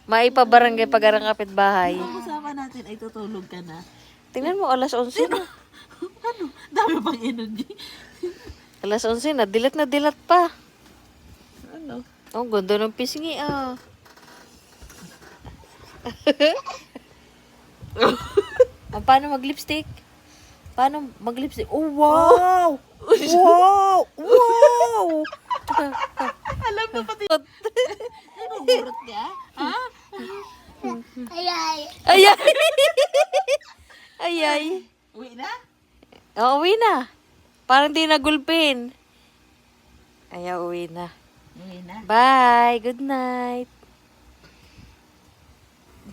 Maipabarangay pagarang kapitbahay. Ang kasama natin ay tutulog ka na. Tingnan mo, alas 11 na. Ano? Dami pang energy. Alas 11 na, dilat pa. Ano? Oh, ganda ng pisngi ah. Paano mag-lipstick? Paano mag-lipstick? Oh, wow! Wow! Wow! Alam na pati. Nagugurot ka? Ha? Ayay! Ayay! Uwi na? Oh, uwi na. Parang di nagulpin. Ayaw, uwi na. Uwi na. Bye! Good night!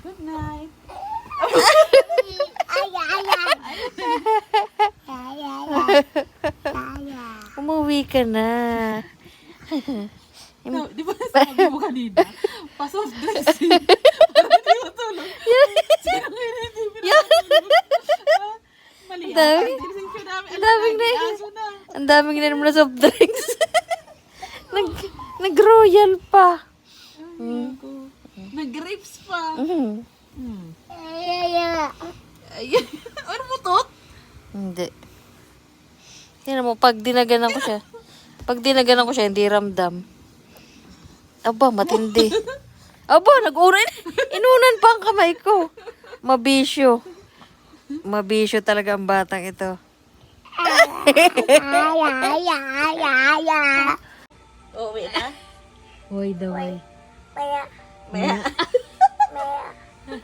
Good night. Umuwi ka na. No, di ba sabi mo kanina? Pa-soft drinks. Parang hindi mo tulog. Sino kayo na hindi pinatulog? Mali Ang dami. Ang daming na. Aso na. Ang daming na soft drinks. Nag-royal pa. Nag-grapes pa. Mhm. Ayan. Ano mo tot? Hindi. Tingnan mo, pag dinaganan ko siya, hindi ramdam. Aba, matindi. Aba, nag-uran. Inunan pa ang kamay ko. Mabisyo. Mabisyo talaga ang batang ito. Uwi na? Hoy, daw. Maya.